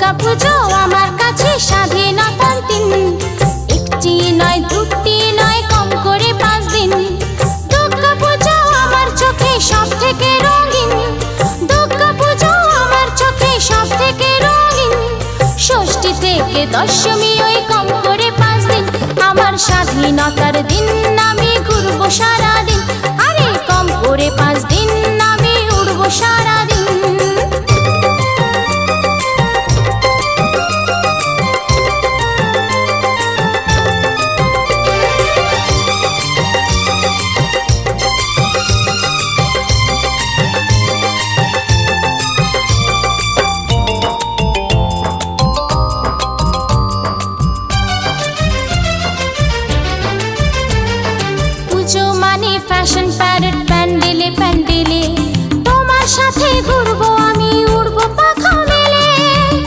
দুর্গা পুজো আমার কাছে স্বাধীনতার দিন। একটি নয় দুটি নয় কম করে 5 দিন। দুর্গা পুজো আমার চোখে সব থেকে রঙিন। দুর্গা পুজো আমার চোখে সব থেকে রঙিন। ষষ্ঠী থেকে দশমী ওই কম করে 5 দিন। আমার স্বাধীনতার দিন, আমি ঘুরবো সারাদিন। আরে কম করে 5 দিন, আমি উড়বো সারাদিন।